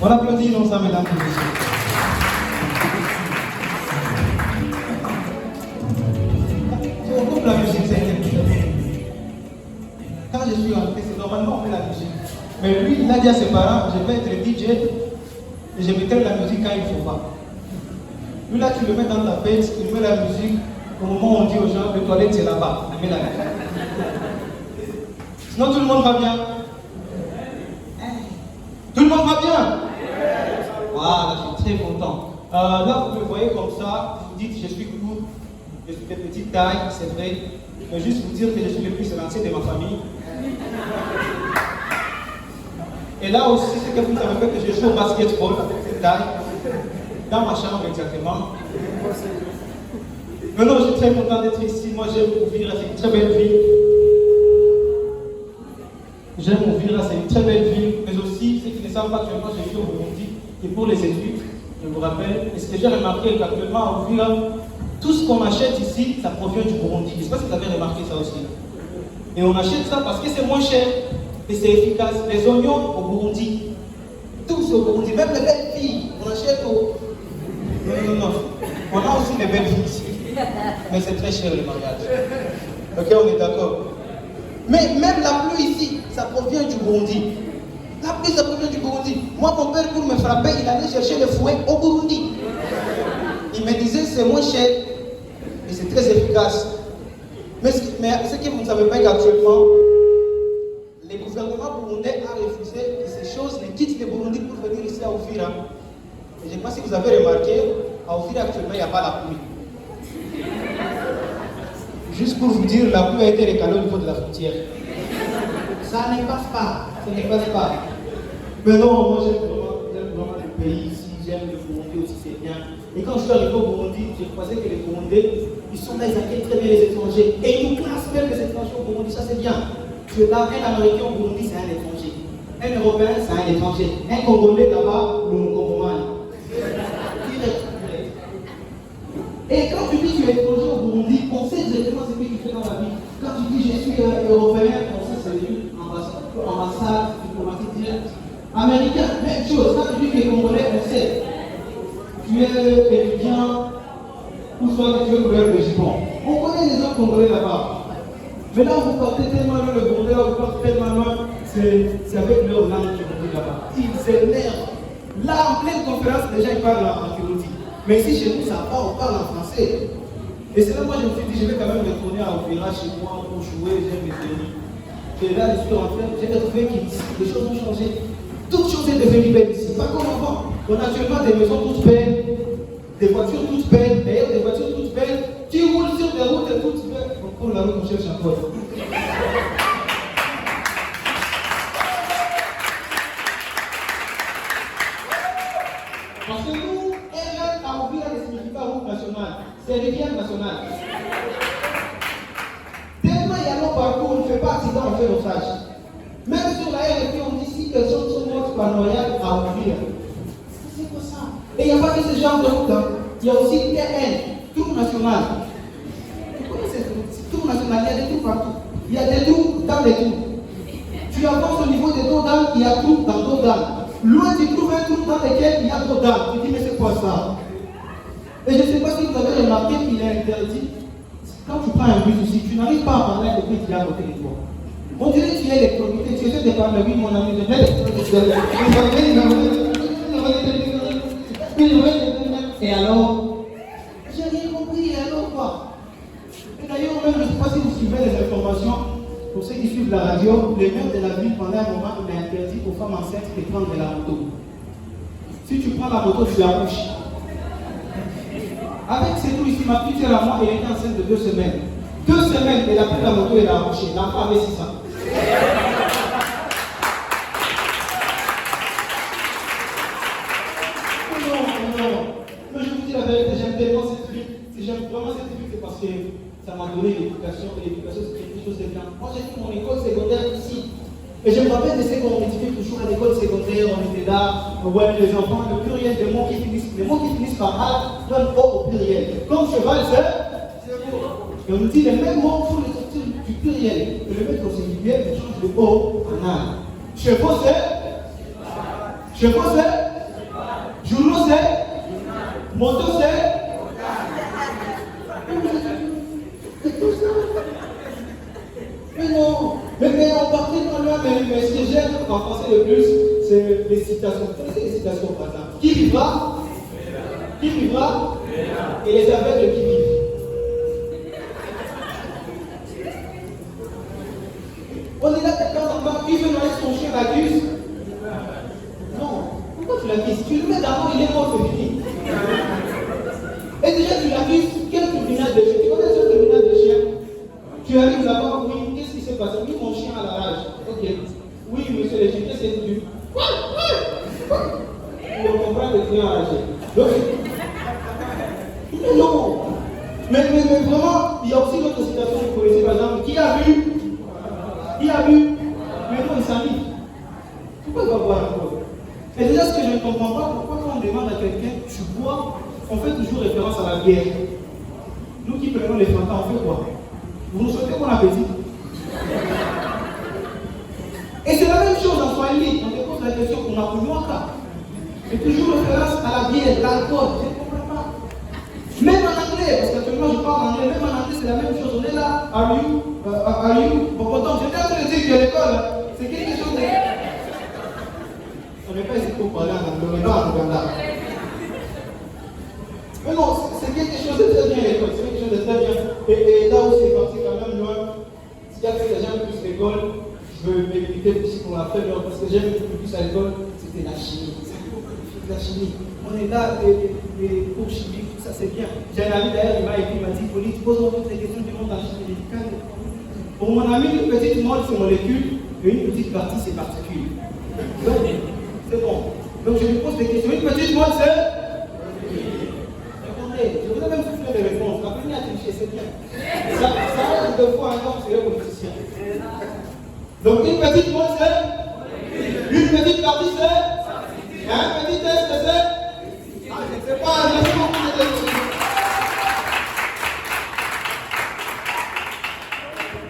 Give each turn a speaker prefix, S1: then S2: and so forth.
S1: On applaudit non ça, mesdames et messieurs. On coupe la musique, c'est quelque chose. Quand je suis rentré, c'est normalement on fait la musique. Mais lui, il a dit à ses parents, je vais être DJ et je mettrai la musique quand il ne faut pas. Lui là, tu le mets dans ta tête, tu mets la musique, au moment où on dit aux gens, les toilettes c'est là-bas, il met la musique. Sinon tout le monde va bien. Tout le monde va bien. Voilà, je suis très content. Là, vous me voyez comme ça, vous dites, je suis court, je suis de petite taille, c'est vrai. Je veux juste vous dire que je suis le plus élancé de ma famille. Et là aussi, c'est que vous avez fait que je joue au basketball avec cette taille. Dans ma chambre exactement. Mais non, je suis très content d'être ici. Moi, j'aime Uvira, c'est une très belle ville. J'aime Uvira, c'est une très belle ville. Mais aussi, ceux qui ne savent pas que moi, je vis au Burundi. Et pour les études, je vous rappelle, et ce que j'ai remarqué qu'actuellement à Uvira, tout ce qu'on achète ici, ça provient du Burundi. Je ne sais pas si vous avez remarqué ça aussi. Et on achète ça parce que c'est moins cher et c'est efficace. Les oignons au Burundi, tous au Burundi, même les belles filles, on achète au... Non. On a aussi des belles filles ici. Mais c'est très cher le mariage. Ok, on est d'accord. Mais même la pluie ici, ça provient du Burundi. La pluie, ça provient du Burundi. Moi, mon père, pour me frapper, il allait chercher le fouet au Burundi. Il me disait c'est moins cher et c'est très efficace. Mais ce que vous ne savez pas qu'actuellement, le gouvernement burundais a refusé que ces choses ne quittent le Burundi pour venir ici à Uvira. Et je ne sais pas si vous avez remarqué, à Uvira actuellement, il n'y a pas la pluie. Juste pour vous dire, la pluie a été recalée au niveau de la frontière. Ça ne passe pas, ça ne passe pas. Mais non, moi j'aime vraiment le pays ici, j'aime le Burundi aussi, c'est bien. Et quand je suis arrivé au Burundi, j'ai croisé que les Burundais, ils sont là, ils accueillent très bien les étrangers. Et ils nous classent même les étrangers au Burundi, ça c'est bien. Parce que là, un Américain au Burundi, c'est un étranger. Un Européen, c'est un étranger. Un Congolais là-bas, le Congolais. Direct. Et quand tu dis que tu es étranger au Burundi, on sait exactement ce que tu fais dans la vie. Quand tu dis je suis européen, on sait c'est une ambassade diplomatique directe. Américain, même chose. Quand tu dis que tu es Congolais, on sait. Tu es étudiant, ou soit tu es couvert de Japon. On connaît les gens congolais là-bas. Mais là, vous partez tellement loin, le Burundais, vous partez tellement loin, c'est avec leur langue que vous dites là-bas. Ils s'énervent. Là, en pleine conférence, les gens ils parlent en Kirundi. Mais ici, chez nous, ça va, on parle en français. Et c'est là, moi, je me suis dit, je vais quand même retourner à Uvira chez moi pour jouer, j'aime mes amis. Et là, je suis rentré, j'ai trouvé que les choses ont changé. Toute chose est devenue belle ici, pas comme avant. On a actuellement des maisons toutes belles, des voitures toutes belles, d'ailleurs des voitures toutes belles, qui roulent sur des routes toutes belles. On prend la route, on cherche un pote. Parce que nous, RL à Uvira ne signifie pas route nationale, c'est rivière nationale. Tellement il y a long parcours, on ne fait pas accident, on fait naufrage. Même sur la RFP, on dit si personnes sont mortes par noyade à Uvira. C'est quoi ça? Et il n'y a pas que ce genre de route, hein. Il y a aussi TN, Tour National. Vous connaissez ce Tour National, il y a des trous partout. Il y a des trous dans les trous. Tu avances au niveau des dos d'âme, il y a trous dans dos d'âme. Loin, tu trouves un trou dans lequel il y a dos d'âme. Tu dis, mais c'est quoi ça? Et je ne sais pas si vous avez remarqué qu'il est interdit. Quand tu prends un bus ici, tu n'arrives pas à parler avec quelqu'un qui est à côté de toi. On dirait que tu es électrocuté. Tu essaies de parler, oui, mon ami, je vais électrocuter. Et alors, j'ai rien compris, et alors quoi? Et d'ailleurs, même, je ne sais pas si vous suivez les informations, pour ceux qui suivent la radio, le maire de la ville, pendant un moment, il a interdit aux femmes enceintes de prendre la moto. Si tu prends la moto, tu accouches. Avec ces trous ici, ma petite sœur à moi, elle était enceinte de 2 semaines. 2 semaines, elle a pris la moto et elle a accouché. L'enfant avait 6 ans. Mais je vous dis la vérité, j'aime tellement cette vie. Si j'aime vraiment cette vie, c'est parce que ça m'a donné l'éducation. Et l'éducation, c'est quelque chose de bien. Moi, j'ai fait mon école secondaire ici. Et je me rappelle de ce qu'on étudiait toujours à l'école secondaire. On était là, on voyait les enfants, le pluriel des mots qui finissent. Les mots qui finissent par A donnent O au pluriel. Comme cheval, c'est beau. Et on nous dit les mêmes mots pour les sortir du pluriel. Et le mettre au singulier, on change le O en A. Chevaux, c'est. Chevaux, c'est. c'est moto, c'est mais non, mais on partait dans loin, mais ce que j'aime en français le plus, c'est les citations. Vous connaissez les citations par exemple? Qui vivra? Qui vivra? Et les aveugles qui vivent. On est là, quelqu'un en bas, il veut noyer son chien, l'accuse. Non, pourquoi tu l'accuses? Tu le mets d'abord, il est mort, c'est fini. Et déjà, tu l'accuses, quel tribunal de chien? Tu connais ce tribunal de chien? Tu arrives là-bas, oui, qu'est-ce qui s'est passé? Oui, mon chien a la rage. Ok. Oui, monsieur le chien, qu'est-ce que tu dis? On comprend le client enragé. Donc, mais non. Mais vraiment, il y a aussi d'autres situations que vous connaissez, par exemple, qui a vu? Qui a vu? Mais non, il s'ennuie. Pourquoi il va boire encore? Et déjà, ce que je ne comprends pas, pourquoi quand on demande à quelqu'un, tu bois, on fait toujours référence à la bière. Nous qui prenons les fantas, on fait quoi? Vous nous souhaitez bon appétit? Et c'est la même chose en Swahili. On te pose la question qu'on a pour moi. C'est toujours référence à la bière, l'alcool. Je ne comprends pas. Même en anglais, parce qu'actuellement je parle anglais, même en anglais c'est la même chose. On est là, are you? Bon, pourtant, j'étais en train de dire que l'école, c'est quelque chose de. On n'est pas ici pour parler en anglais, on est pas en Ouganda. Mais non, c'est quelque chose de très bien l'école, c'est quelque chose de très bien. Et là où c'est parti quand même loin, si j'ai fait déjà plus l'école, je veux m'éviter aussi pour la faire, parce que j'aime plus à l'école, c'était la chimie. La chimie. On est là, les cours chimiques, tout ça c'est bien. J'ai un ami d'ailleurs, il m'a écrit, il m'a dit, Pauline, tu poses toutes les questions du monde en chimie médicale. Pour mon ami, une petite moitié c'est molécule, et une petite partie c'est particules. Donc, c'est bon. Donc je lui pose des questions. Une petite moitié c'est. Attendez, je vous ai même soufflé des réponses. Apprenez à tricher, c'est bien. Ça reste deux fois un temps, c'est le politicien. Donc une petite moitié c'est. Une petite partie c'est. Un petit test c'est.